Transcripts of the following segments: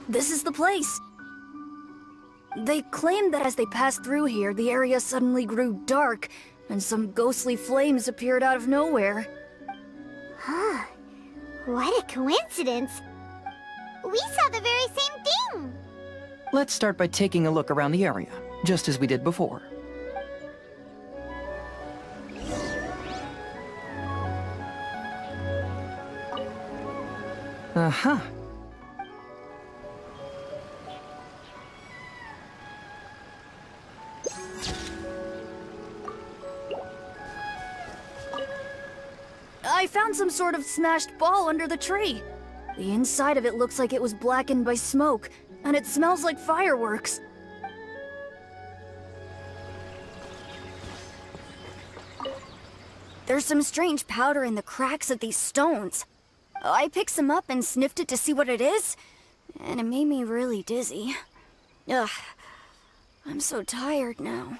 This is the place. They claimed that as they passed through here, the area suddenly grew dark, and some ghostly flames appeared out of nowhere. Huh. What a coincidence. We saw the very same thing. Let's start by taking a look around the area, just as we did before. Uh-huh. I found some sort of smashed ball under the tree. The inside of it looks like it was blackened by smoke, and it smells like fireworks. There's some strange powder in the cracks of these stones. I picked some up and sniffed it to see what it is, and it made me really dizzy. Ugh, I'm so tired now.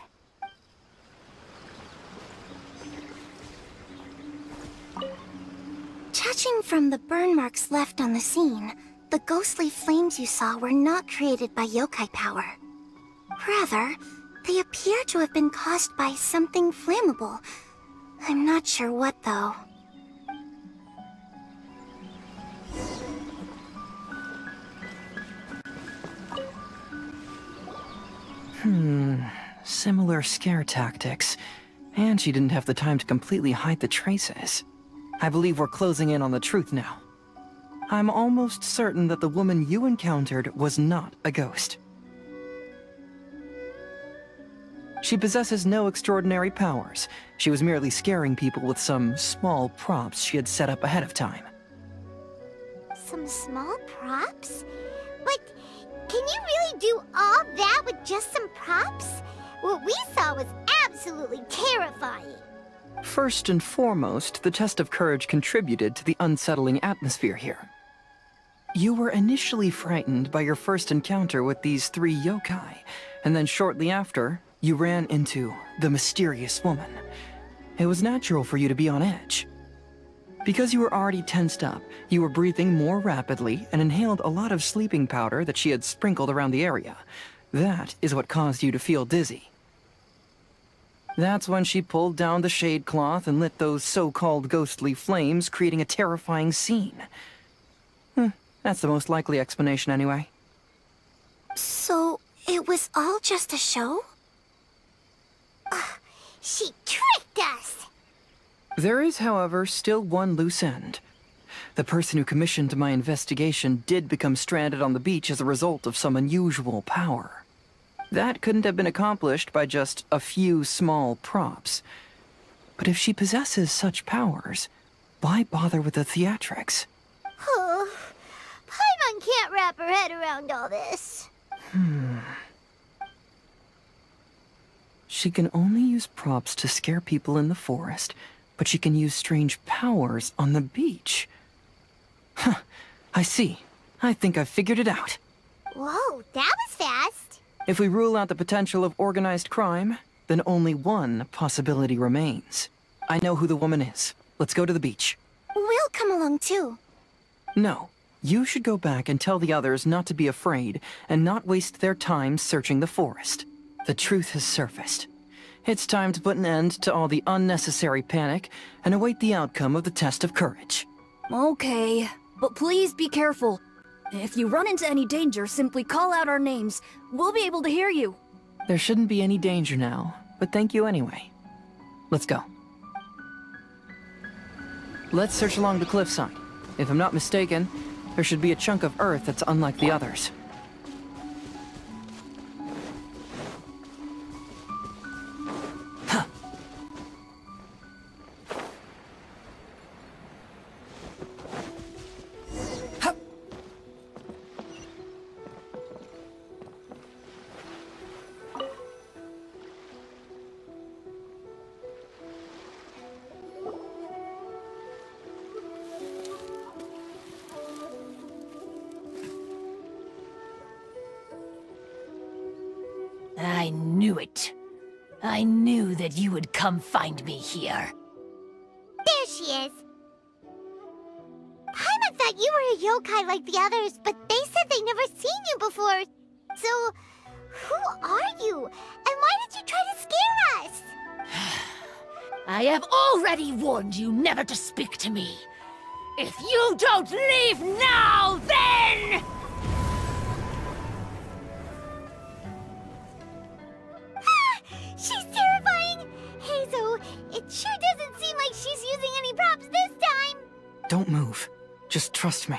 Judging from the burn marks left on the scene, the ghostly flames you saw were not created by yokai power. Rather, they appear to have been caused by something flammable. I'm not sure what, though. Similar scare tactics. And she didn't have the time to completely hide the traces. I believe we're closing in on the truth now. I'm almost certain that the woman you encountered was not a ghost. She possesses no extraordinary powers. She was merely scaring people with some small props she had set up ahead of time. Some small props? But can you really do all that with just some props? What we saw was absolutely terrifying. First and foremost, the test of courage contributed to the unsettling atmosphere here. You were initially frightened by your first encounter with these three yokai, and then shortly after, you ran into the mysterious woman. It was natural for you to be on edge. Because you were already tensed up, you were breathing more rapidly and inhaled a lot of sleeping powder that she had sprinkled around the area. That is what caused you to feel dizzy. That's when she pulled down the shade cloth and lit those so-called ghostly flames, creating a terrifying scene. That's the most likely explanation anyway. So, it was all just a show? She tricked us! There is, however, still one loose end. The person who commissioned my investigation did become stranded on the beach as a result of some unusual power. That couldn't have been accomplished by just a few small props. But if she possesses such powers, why bother with the theatrics? Paimon can't wrap her head around all this. She can only use props to scare people in the forest, but she can use strange powers on the beach. Huh, I see. I think I've figured it out. Whoa, that was fast. If we rule out the potential of organized crime, then only one possibility remains. I know who the woman is. Let's go to the beach. We'll come along too. No. You should go back and tell the others not to be afraid and not waste their time searching the forest. The truth has surfaced. It's time to put an end to all the unnecessary panic and await the outcome of the test of courage. Okay, but please be careful. If you run into any danger, simply call out our names. We'll be able to hear you. There shouldn't be any danger now, but thank you anyway. Let's go. Let's search along the cliffside. If I'm not mistaken, there should be a chunk of earth that's unlike the others. I knew it. I knew that you would come find me here. There she is. Paimon thought thought you were a yokai like the others, but they said they never seen you before. So, who are you? And why did you try to scare us? I have already warned you never to speak to me. If you don't leave now, then... She's terrifying! Hazel, it sure doesn't seem like she's using any props this time! Don't move. Just trust me.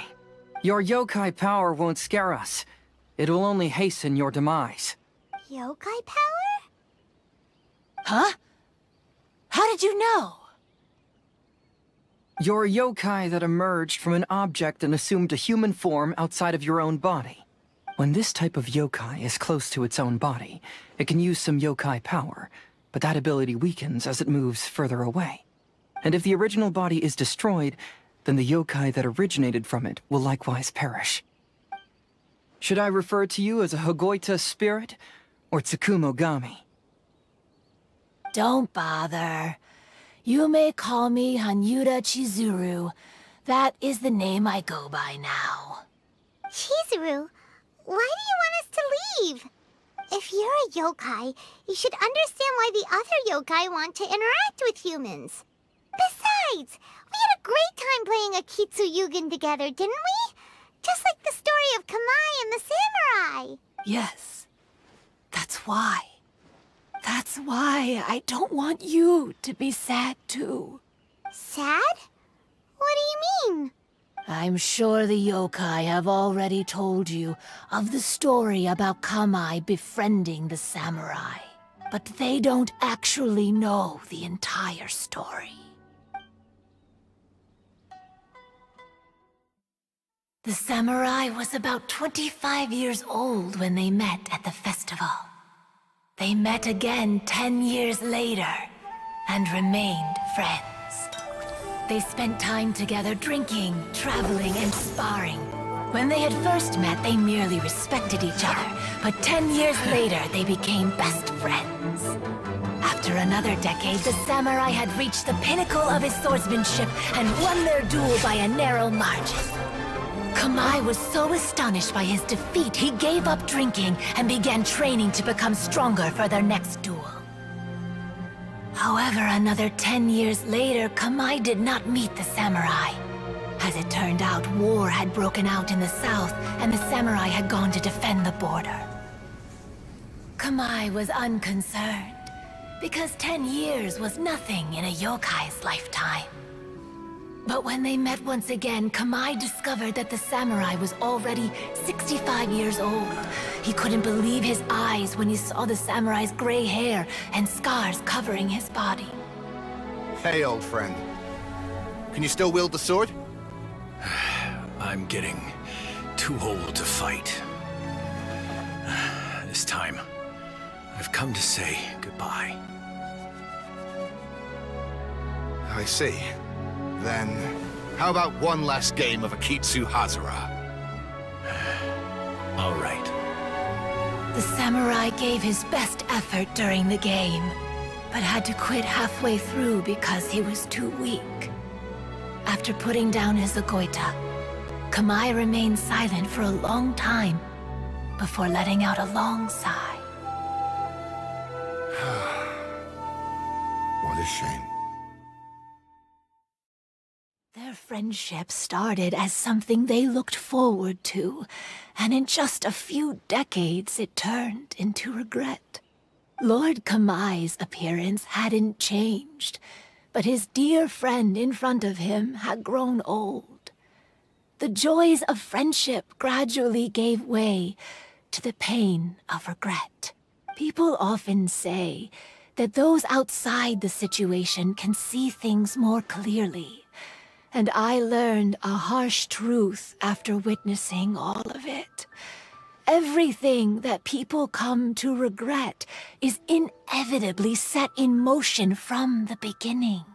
Your yokai power won't scare us. It will only hasten your demise. Yokai power? Huh? How did you know? You're a yokai that emerged from an object and assumed a human form outside of your own body. When this type of yokai is close to its own body, it can use some yokai power, but that ability weakens as it moves further away. And if the original body is destroyed, then the yokai that originated from it will likewise perish. Should I refer to you as a Hagoita spirit, or Tsukumogami? Don't bother. You may call me Hanyuda Chizuru. That is the name I go by now. Chizuru, why do you want us to leave? If you're a yokai, you should understand why the other yokai want to interact with humans. Besides, we had a great time playing a Kitsu Yugen together, didn't we? Just like the story of Kamai and the samurai. Yes. That's why. That's why I don't want you to be sad too. Sad? What do you mean? I'm sure the yokai have already told you of the story about Kamai befriending the samurai. But they don't actually know the entire story. The samurai was about 25 years old when they met at the festival. They met again 10 years later and remained friends. They spent time together drinking, traveling, and sparring. When they had first met, they merely respected each other, but 10 years later, they became best friends. After another decade, the samurai had reached the pinnacle of his swordsmanship and won their duel by a narrow margin. Kamai was so astonished by his defeat, he gave up drinking and began training to become stronger for their next duel. However, another 10 years later, Kamai did not meet the samurai. As it turned out, war had broken out in the south, and the samurai had gone to defend the border. Kamai was unconcerned, because 10 years was nothing in a yokai's lifetime. But when they met once again, Kamai discovered that the samurai was already 65 years old. He couldn't believe his eyes when he saw the samurai's gray hair and scars covering his body. Hey, old friend. Can you still wield the sword? I'm getting too old to fight. This time, I've come to say goodbye. I see. Then, how about one last game of Akitsu Hazara? All right. The samurai gave his best effort during the game, but had to quit halfway through because he was too weak. After putting down his Agoita, Kamai remained silent for a long time before letting out a long sigh. What a shame. Their friendship started as something they looked forward to, and in just a few decades it turned into regret. Lord Kamai's appearance hadn't changed, but his dear friend in front of him had grown old. The joys of friendship gradually gave way to the pain of regret. People often say that those outside the situation can see things more clearly. And I learned a harsh truth after witnessing all of it. Everything that people come to regret is inevitably set in motion from the beginning.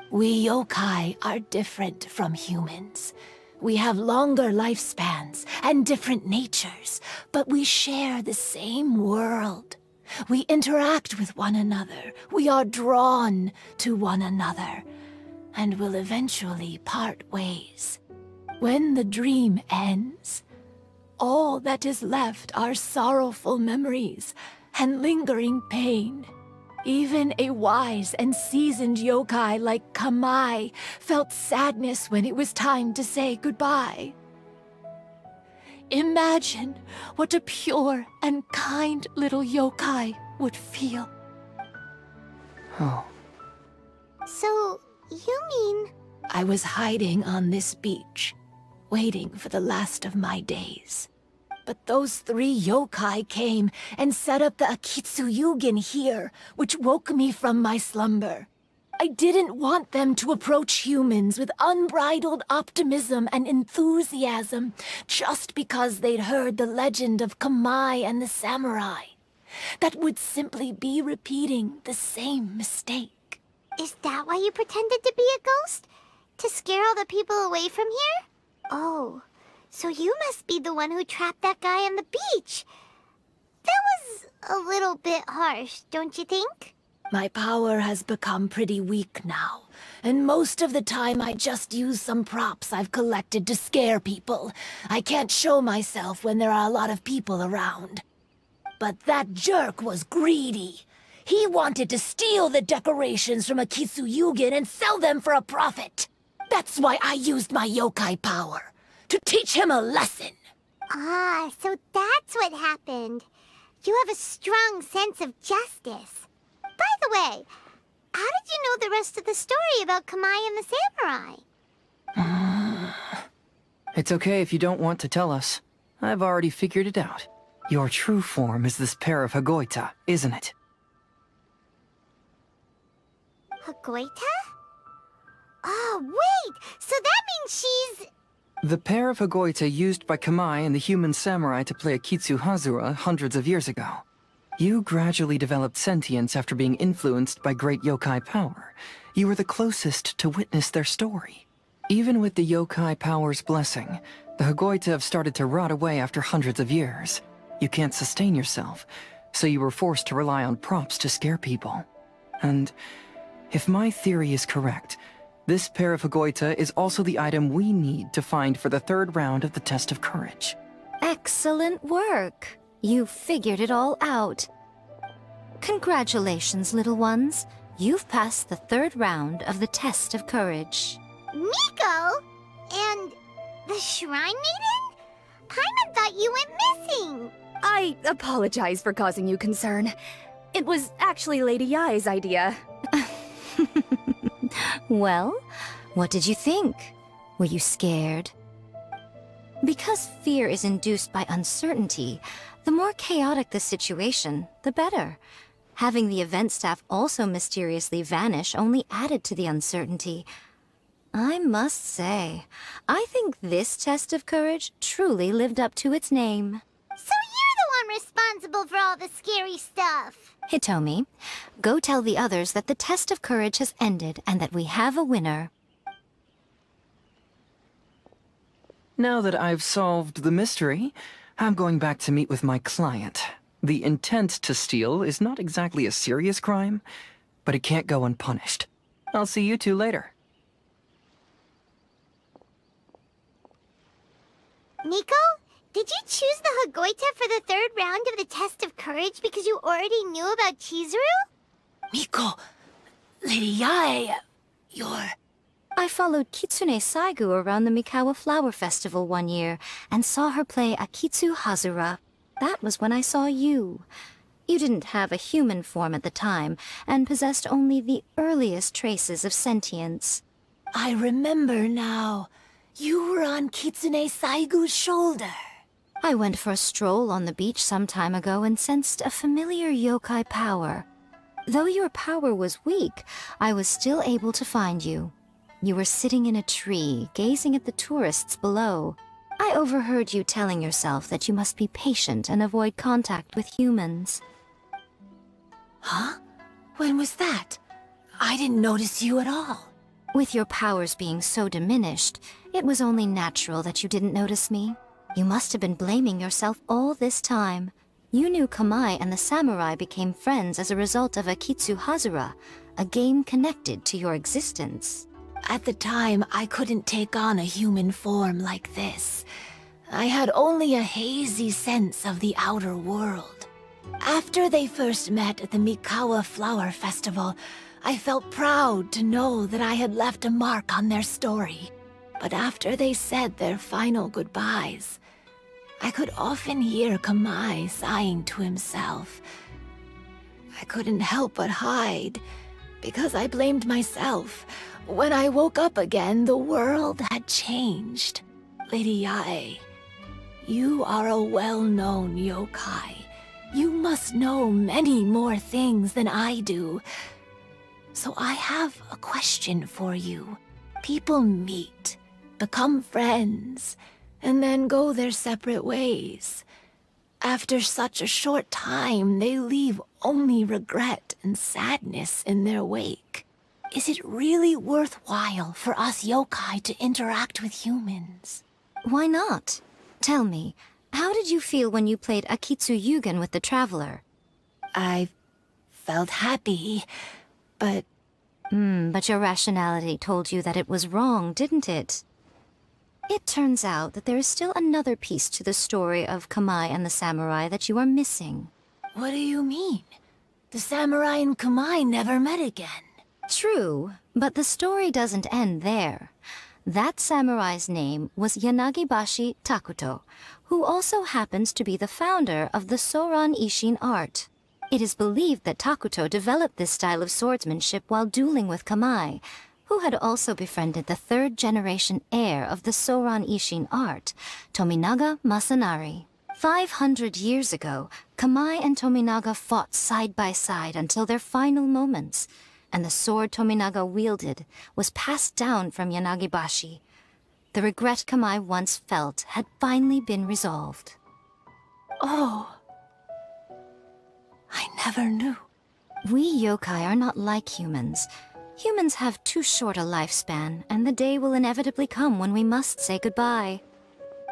We yokai are different from humans. We have longer lifespans and different natures, but we share the same world. We interact with one another. We are drawn to one another. and will eventually part ways. When the dream ends, all that is left are sorrowful memories and lingering pain. Even a wise and seasoned yokai like Kamai felt sadness when it was time to say goodbye. Imagine what a pure and kind little yokai would feel. Oh. So, you mean... I was hiding on this beach, waiting for the last of my days. But those 3 yokai came and set up the Akitsu Yugen here, which woke me from my slumber. I didn't want them to approach humans with unbridled optimism and enthusiasm just because they'd heard the legend of Kamai and the samurai. That would simply be repeating the same mistake. Is that why you pretended to be a ghost? To scare all the people away from here? Oh, so you must be the one who trapped that guy on the beach. That was a little bit harsh, don't you think? My power has become pretty weak now, and most of the time I just use some props I've collected to scare people. I can't show myself when there are a lot of people around. But that jerk was greedy. He wanted to steal the decorations from Akitsu Yugen and sell them for a profit. That's why I used my yokai power, to teach him a lesson. Ah, so that's what happened. You have a strong sense of justice. By the way, how did you know the rest of the story about Kamai and the samurai? It's okay if you don't want to tell us. I've already figured it out. Your true form is this pair of Hagoita, isn't it? Hagoita? Oh, wait! So that means she's... The pair of Hagoita used by Kamai and the human samurai to play Akitsu Hazura hundreds of years ago. You gradually developed sentience after being influenced by great yokai power. You were the closest to witness their story. Even with the yokai power's blessing, the Hagoita have started to rot away after hundreds of years. You can't sustain yourself, so you were forced to rely on props to scare people. And if my theory is correct, this pair of Hagoita is also the item we need to find for the 3rd round of the test of courage. Excellent work. You figured it all out. Congratulations, little ones. You've passed the 3rd round of the test of courage. Miko? And the Shrine Maiden? Paimon thought you went missing. I apologize for causing you concern. It was actually Lady Yai's idea. Well, what did you think? Were you scared? Because fear is induced by uncertainty, the more chaotic the situation, the better. Having the event staff also mysteriously vanish only added to the uncertainty. I must say, I think this test of courage truly lived up to its name. So you're the one responsible for all the scary stuff. Hitomi, go tell the others that the test of courage has ended and that we have a winner. Now that I've solved the mystery, I'm going back to meet with my client. The intent to steal is not exactly a serious crime, but it can't go unpunished. I'll see you two later. Nico, did you choose the Hagoita for the 3rd round of the test of courage because you already knew about Chizuru? Miko, Lady Yae, you're... I followed Kitsune Saigu around the Mikawa Flower Festival one year and saw her play Akitsu Hazura. That was when I saw you. You didn't have a human form at the time and possessed only the earliest traces of sentience. I remember now. You were on Kitsune Saigu's shoulder. I went for a stroll on the beach some time ago and sensed a familiar yokai power. Though your power was weak, I was still able to find you. You were sitting in a tree, gazing at the tourists below. I overheard you telling yourself that you must be patient and avoid contact with humans. Huh? When was that? I didn't notice you at all. With your powers being so diminished, it was only natural that you didn't notice me. You must have been blaming yourself all this time. You knew Kamai and the samurai became friends as a result of Akitsu Hazura, a game connected to your existence. At the time, I couldn't take on a human form like this. I had only a hazy sense of the outer world. After they first met at the Mikawa Flower Festival, I felt proud to know that I had left a mark on their story. But after they said their final goodbyes, I could often hear Kamai sighing to himself. I couldn't help but hide, because I blamed myself. When I woke up again, the world had changed. Lady Yae, you are a well-known yokai. You must know many more things than I do. So I have a question for you. People meet, become friends, and then go their separate ways. After such a short time, they leave only regret and sadness in their wake. Is it really worthwhile for us yokai to interact with humans? Why not? Tell me, how did you feel when you played Akitsu Yugen with the Traveler? I felt happy, but... But your rationality told you that it was wrong, didn't it? It turns out that there is still another piece to the story of Kamai and the samurai that you are missing. What do you mean? The samurai and Kamai never met again. True, but the story doesn't end there. That samurai's name was Yanagibashi Takuto, who also happens to be the founder of the Soran Ishin art. It is believed that Takuto developed this style of swordsmanship while dueling with Kamai, who had also befriended the third-generation heir of the Soran Ishin art, Tominaga Masanari. 500 years ago, Kamai and Tominaga fought side by side until their final moments, and the sword Tominaga wielded was passed down from Yanagibashi. The regret Kamai once felt had finally been resolved. Oh. I never knew. We yokai are not like humans. Humans have too short a lifespan, and the day will inevitably come when we must say goodbye.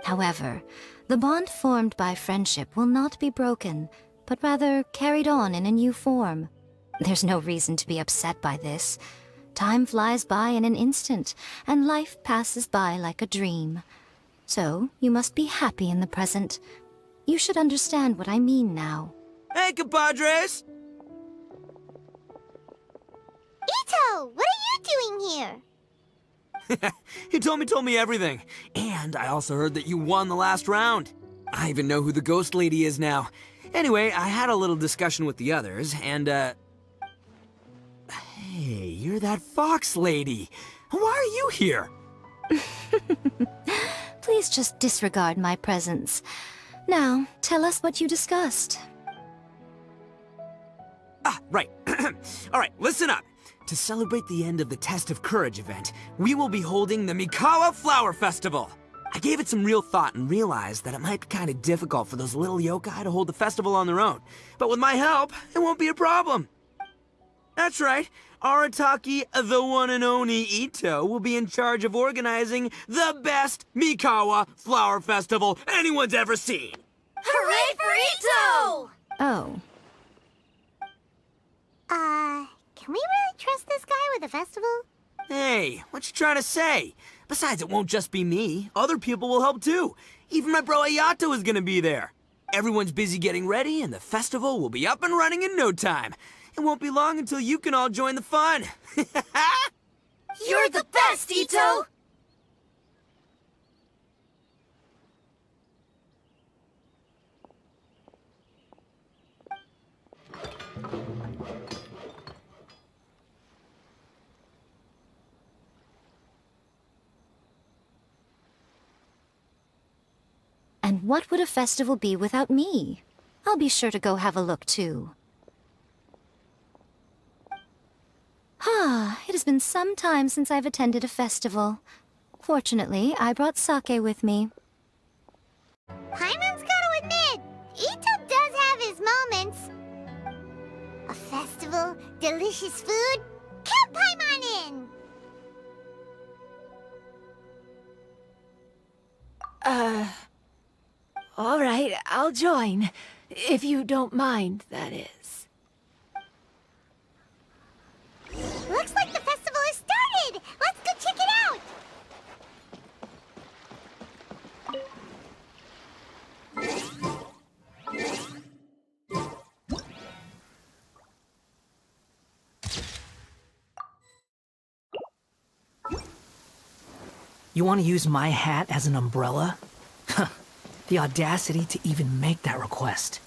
However, the bond formed by friendship will not be broken, but rather carried on in a new form. There's no reason to be upset by this. Time flies by in an instant, and life passes by like a dream. So, you must be happy in the present. You should understand what I mean now. Hey, compadres! Ito, what are you doing here? He told me everything. And I also heard that you won the last round. I even know who the ghost lady is now. Anyway, I had a little discussion with the others, and, Hey, you're that fox lady. Why are you here? Please just disregard my presence. Now, tell us what you discussed. Ah, right. Alright, listen up. To celebrate the end of the Test of Courage event, we will be holding the Mikawa Flower Festival. I gave it some real thought and realized that it might be kind of difficult for those little yokai to hold the festival on their own. But with my help, it won't be a problem. That's right. Arataki, the one and only Ito, will be in charge of organizing the best Mikawa Flower Festival anyone's ever seen. Hooray for Ito! Oh. Can we really trust this guy with the festival? Hey, what you trying to say? Besides, it won't just be me. Other people will help too. Even my bro Ayato is gonna be there. Everyone's busy getting ready, and the festival will be up and running in no time. It won't be long until you can all join the fun. You're the best, Ito! And what would a festival be without me? I'll be sure to go have a look too. It has been some time since I've attended a festival. Fortunately, I brought sake with me. Paimon's gotta admit, Ito does have his moments. A festival, delicious food, count Paimon in! All right, I'll join. If you don't mind, that is. Looks like the festival has started! Let's go check You want to use my hat as an umbrella? Huh. The audacity to even make that request.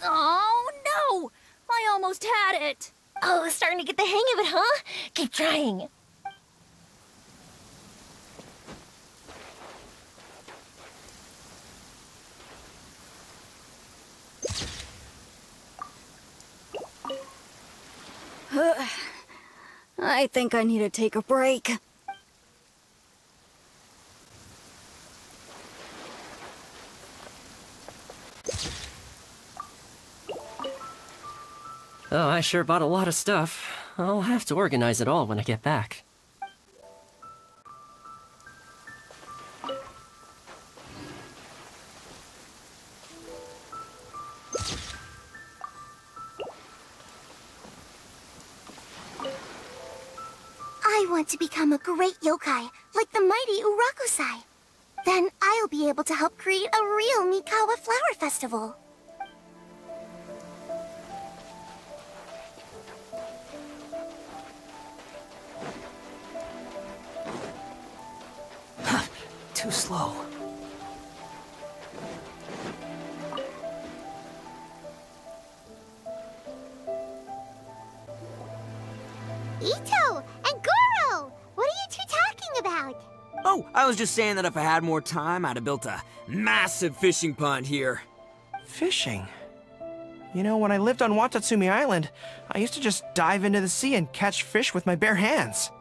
Oh, no! I almost had it! Oh, starting to get the hang of it, huh? Keep trying. I think I need to take a break. Oh, I sure bought a lot of stuff. I'll have to organize it all when I get back. I want to become a great yokai, like the mighty Urakusai. Then I'll be able to help create a real Mikawa Flower Festival. Too slow. Ito and Goro! What are you two talking about? Oh, I was just saying that if I had more time, I'd have built a massive fishing pond here. Fishing? You know, when I lived on Watatsumi Island, I used to just dive into the sea and catch fish with my bare hands.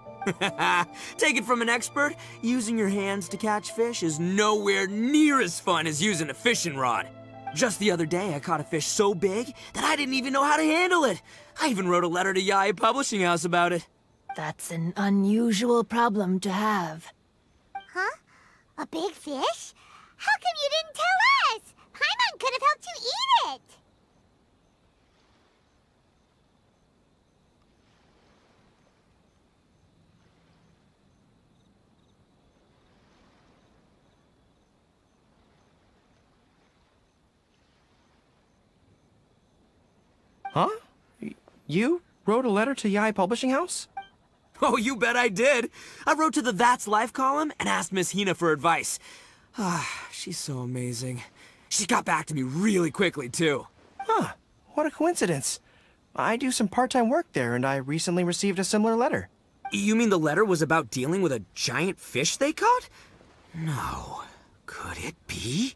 Take it from an expert, using your hands to catch fish is nowhere near as fun as using a fishing rod. Just the other day, I caught a fish so big that I didn't even know how to handle it. I even wrote a letter to Yae Publishing House about it. That's an unusual problem to have. Huh? A big fish? How come you didn't tell us? Paimon could have helped you eat it. Huh? You wrote a letter to Yae Publishing House? Oh, you bet I did. I wrote to the That's Life column and asked Miss Hina for advice. She's so amazing. She got back to me really quickly, too. Huh. What a coincidence. I do some part-time work there, and I recently received a similar letter. You mean the letter was about dealing with a giant fish they caught? No. Could it be?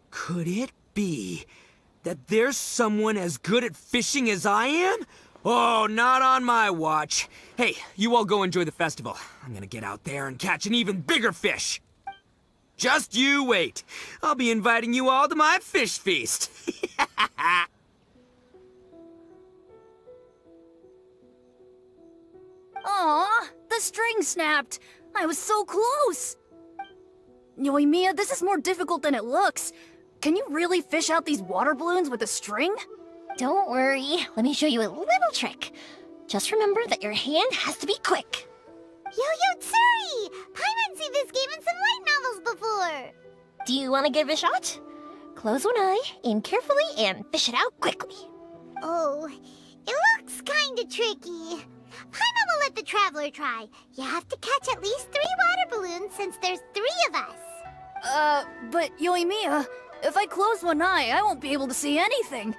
Could it be that there's someone as good at fishing as I am? Oh, not on my watch. Hey, you all go enjoy the festival. I'm gonna get out there and catch an even bigger fish. Just you wait. I'll be inviting you all to my fish feast. Aw, the string snapped. I was so close. Yoimiya, this is more difficult than it looks. Can you really fish out these water balloons with a string? Don't worry, let me show you a little trick. Just remember that your hand has to be quick. Yo-Yo Tsuri! Paimon's seen this game in some light novels before. Do you want to give it a shot? Close one eye, aim carefully, and fish it out quickly. Oh, it looks kinda tricky. Paimon will let the traveler try. You have to catch at least 3 water balloons since there's 3 of us. But Yoimiya, if I close one eye, I won't be able to see anything.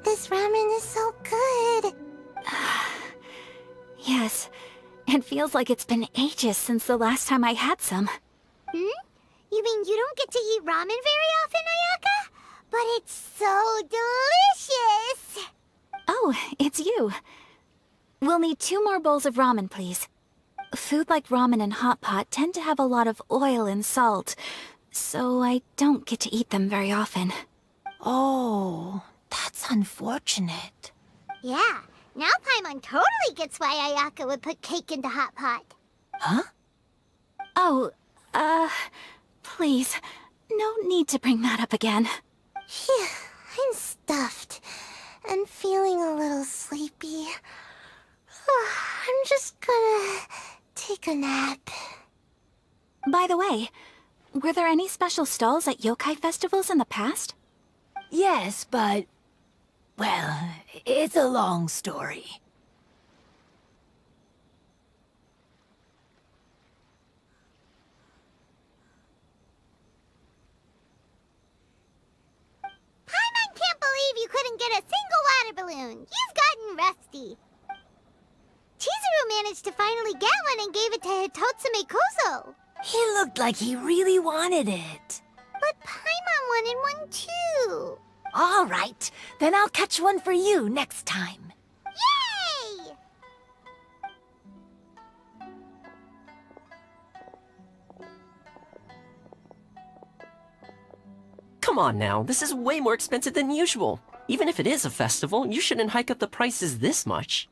This ramen is so good. Yes, it feels like it's been ages since the last time I had some. Hmm? You mean you don't get to eat ramen very often, Ayaka? But it's so delicious! Oh, it's you. We'll need 2 more bowls of ramen, please. Food like ramen and hot pot tend to have a lot of oil and salt, so I don't get to eat them very often. Oh, that's unfortunate. Yeah, now Paimon totally gets why Ayaka would put cake into hot pot. Huh? Oh, please, no need to bring that up again. Phew, I'm stuffed. and feeling a little sleepy. I'm just gonna take a nap. By the way, were there any special stalls at yokai festivals in the past? Yes, but... well, it's a long story. Paimon can't believe you couldn't get a single water balloon. You've gotten rusty. Chizuru managed to finally get one and gave it to Hitotsume Kozo. He looked like he really wanted it. But Paimon wanted one too. All right, then I'll catch one for you next time. Yay! Come on now, this is way more expensive than usual. Even if it is a festival, you shouldn't hike up the prices this much.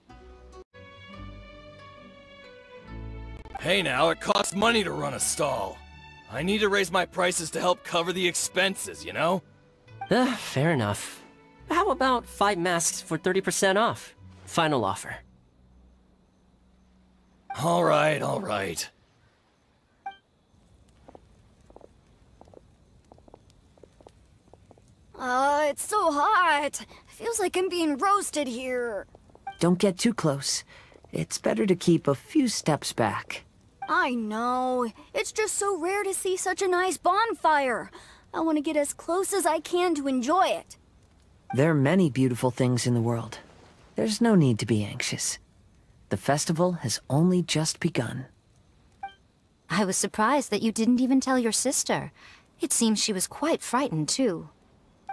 Hey now, it costs money to run a stall. I need to raise my prices to help cover the expenses, you know? Fair enough. How about 5 masks for 30% off? Final offer. Alright, alright. It's so hot. Feels like I'm being roasted here. Don't get too close. It's better to keep a few steps back. I know. It's just so rare to see such a nice bonfire. I want to get as close as I can to enjoy it. There are many beautiful things in the world. There's no need to be anxious. The festival has only just begun. I was surprised that you didn't even tell your sister. It seems she was quite frightened, too.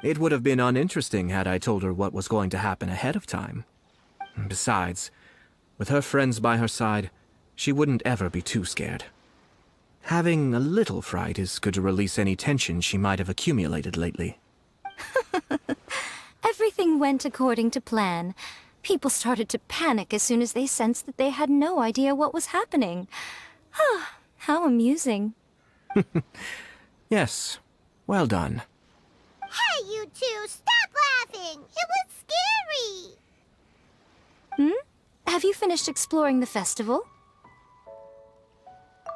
It would have been uninteresting had I told her what was going to happen ahead of time. Besides, with her friends by her side, she wouldn't ever be too scared. Having a little fright is good to release any tension she might have accumulated lately. Everything went according to plan. People started to panic as soon as they sensed that they had no idea what was happening. How amusing. Yes, well done. Hey, you two, stop laughing! It was scary! Have you finished exploring the festival?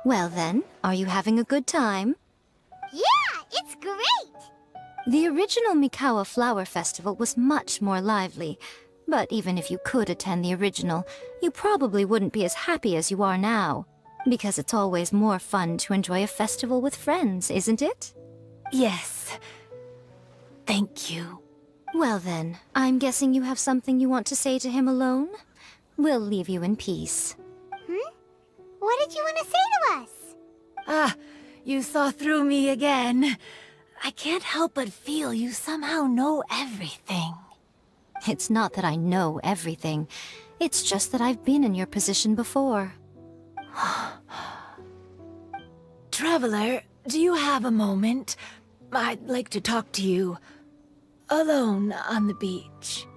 Well then, are you having a good time? Yeah, it's great! The original Mikawa Flower Festival was much more lively, but even if you could attend the original, you probably wouldn't be as happy as you are now, because it's always more fun to enjoy a festival with friends, isn't it? Yes. Thank you. Well then, I'm guessing you have something you want to say to him alone? We'll leave you in peace. What did you want to say to us? Ah, you saw through me again. I can't help but feel you somehow know everything. It's not that I know everything. It's just that I've been in your position before. Traveler, do you have a moment? I'd like to talk to you. Alone on the beach.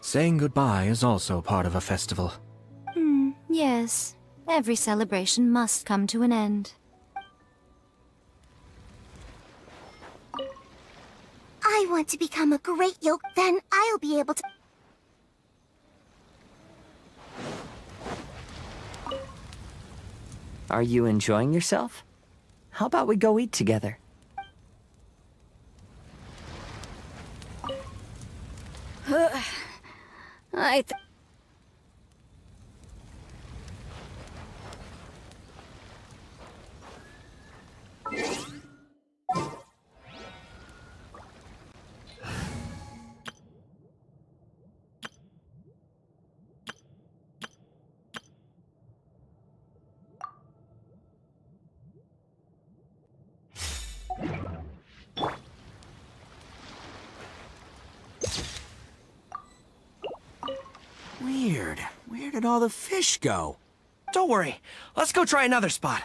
Saying goodbye is also part of a festival. Yes. Every celebration must come to an end. I want to become a great yoke, then I'll be able to... Are you enjoying yourself? How about we go eat together? Weird. Where did all the fish go? Don't worry. Let's go try another spot.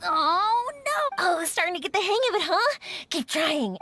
Oh, no! Oh, starting to get the hang of it, huh? Keep trying.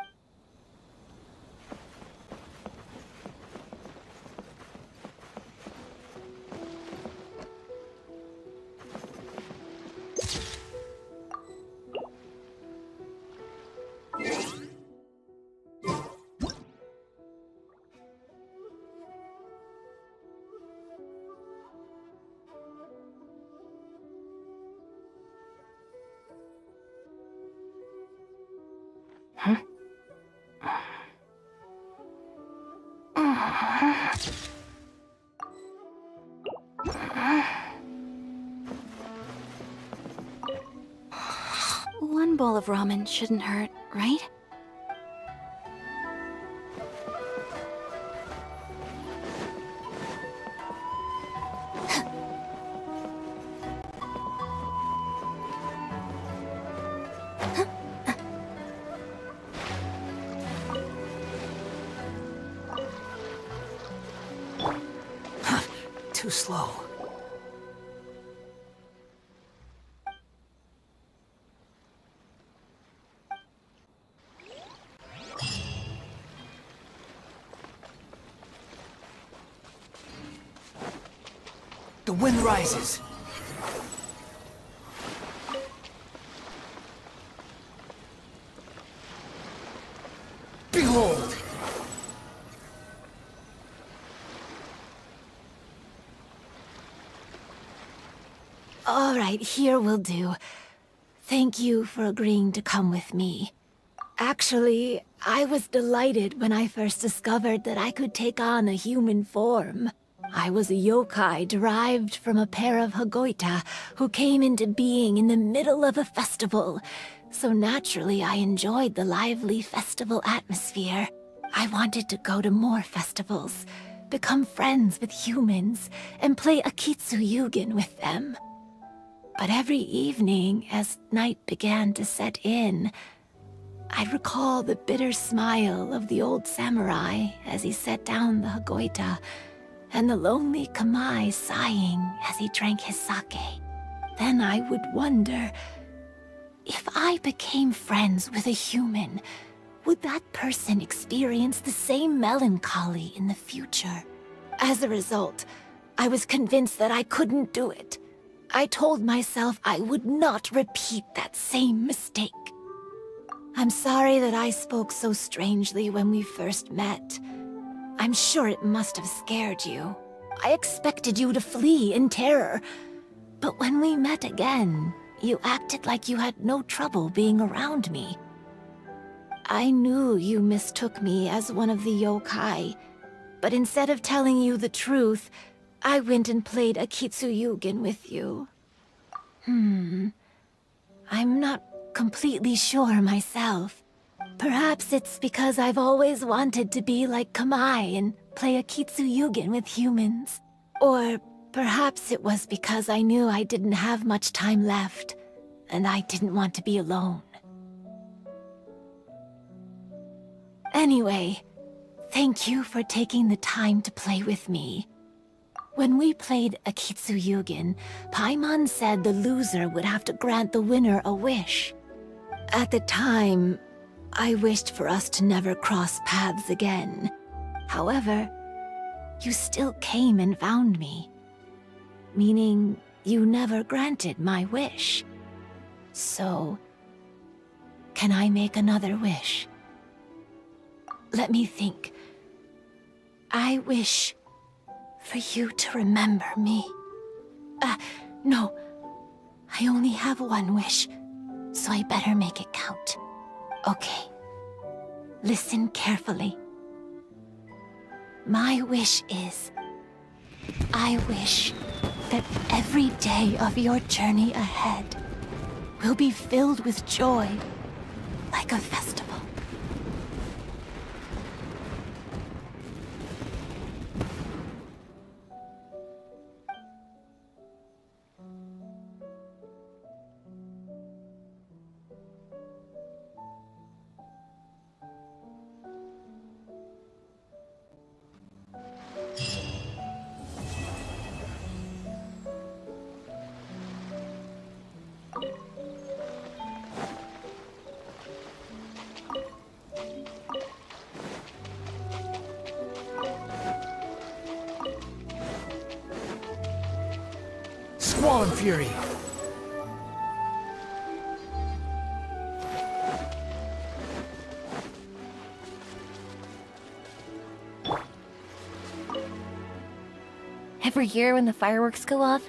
One bowl of ramen shouldn't hurt, right? Too slow. The wind rises. Behold! All right, here will do. Thank you for agreeing to come with me. Actually, I was delighted when I first discovered that I could take on a human form. I was a yokai derived from a pair of Hagoita who came into being in the middle of a festival. So naturally, I enjoyed the lively festival atmosphere. I wanted to go to more festivals, become friends with humans, and play Akitsu Yugen with them. But every evening, as night began to set in, I'd recall the bitter smile of the old samurai as he set down the Hagoita, and the lonely Kamai sighing as he drank his sake. Then I would wonder, if I became friends with a human, would that person experience the same melancholy in the future? As a result, I was convinced that I couldn't do it. I told myself I would not repeat that same mistake. I'm sorry that I spoke so strangely when we first met. I'm sure it must have scared you. I expected you to flee in terror. But when we met again, you acted like you had no trouble being around me. I knew you mistook me as one of the yokai, but instead of telling you the truth, I went and played Akitsu Yugen with you. I'm not completely sure myself. Perhaps it's because I've always wanted to be like Kamai and play Akitsu Yugen with humans. Or perhaps it was because I knew I didn't have much time left, and I didn't want to be alone. Anyway, thank you for taking the time to play with me. When we played Akitsu Yugen, Paimon said the loser would have to grant the winner a wish. At the time, I wished for us to never cross paths again. However, you still came and found me, meaning you never granted my wish. So, can I make another wish? Let me think. I wish for you to remember me. No. I only have one wish, so I better make it count. Okay. Listen carefully. My wish is, I wish that every day of your journey ahead will be filled with joy, like a festival. Swollen Fury! Every year when the fireworks go off,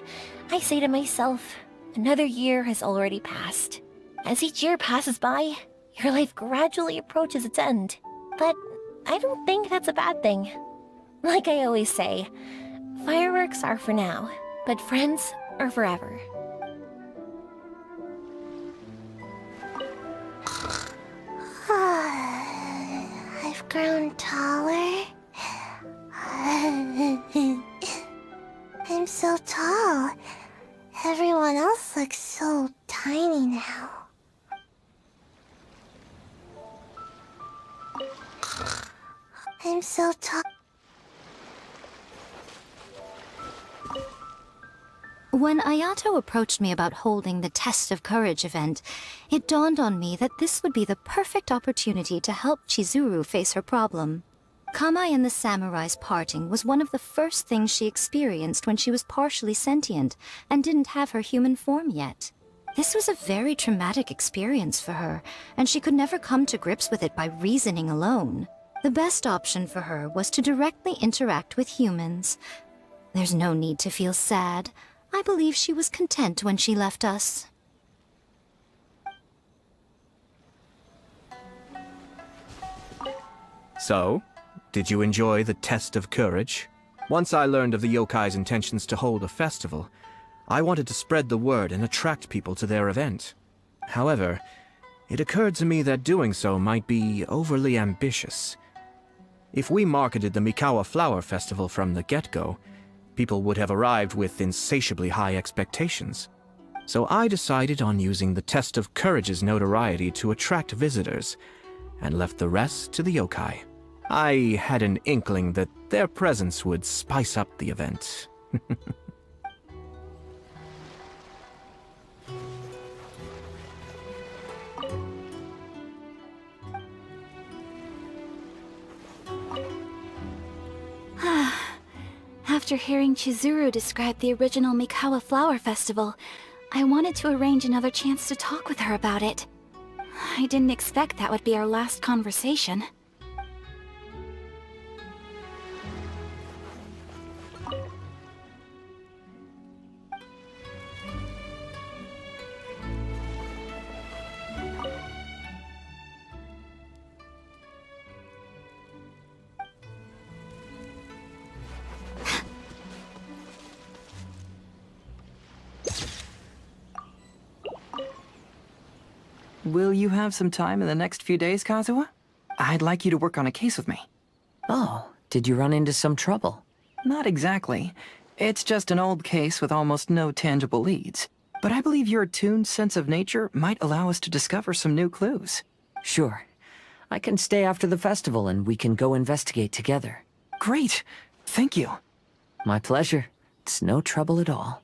I say to myself, another year has already passed. As each year passes by, your life gradually approaches its end. But I don't think that's a bad thing. Like I always say, fireworks are for now, but friends are forever. I've grown taller. I'm so tall. Everyone else looks so tiny now. I'm so tall. When Ayato approached me about holding the Test of Courage event, it dawned on me that this would be the perfect opportunity to help Chizuru face her problem. Kamai and the samurai's parting was one of the first things she experienced when she was partially sentient and didn't have her human form yet. This was a very traumatic experience for her, and she could never come to grips with it by reasoning alone. The best option for her was to directly interact with humans. There's no need to feel sad. I believe she was content when she left us. So, did you enjoy the Test of Courage? Once I learned of the yokai's intentions to hold a festival, I wanted to spread the word and attract people to their event. However, it occurred to me that doing so might be overly ambitious. If we marketed the Mikawa Flower Festival from the get-go, people would have arrived with insatiably high expectations. So I decided on using the Test of Courage's notoriety to attract visitors, and left the rest to the yokai. I had an inkling that their presence would spice up the event. After hearing Chizuru describe the original Mikawa Flower Festival, I wanted to arrange another chance to talk with her about it. I didn't expect that would be our last conversation. Will you have some time in the next few days, Kazuha? I'd like you to work on a case with me. Oh, did you run into some trouble? Not exactly. It's just an old case with almost no tangible leads. But I believe your attuned sense of nature might allow us to discover some new clues. Sure. I can stay after the festival and we can go investigate together. Great! Thank you. My pleasure. It's no trouble at all.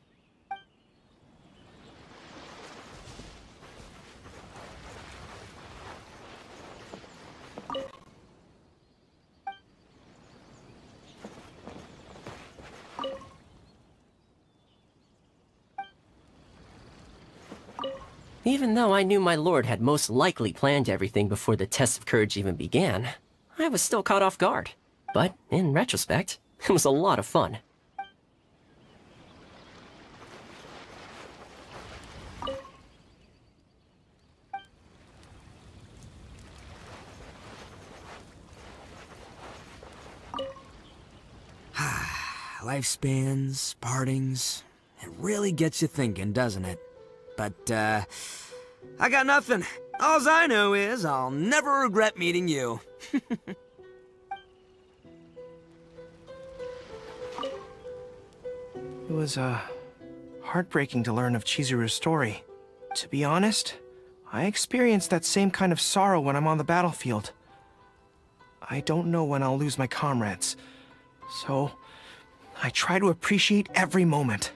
Even though I knew my lord had most likely planned everything before the Test of Courage even began, I was still caught off guard. But, in retrospect, it was a lot of fun. Lifespans, partings, it really gets you thinking, doesn't it? But, I got nothing. Alls I know is I'll never regret meeting you. It was, heartbreaking to learn of Chizuru's story. To be honest, I experienced that same kind of sorrow when I'm on the battlefield. I don't know when I'll lose my comrades, so I try to appreciate every moment.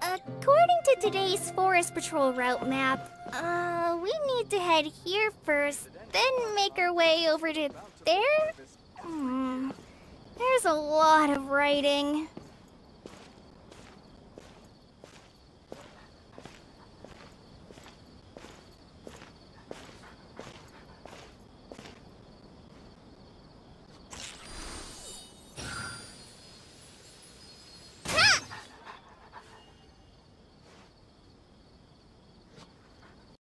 According to today's Forest Patrol route map, we need to head here first, then make our way over to there? There's a lot of writing.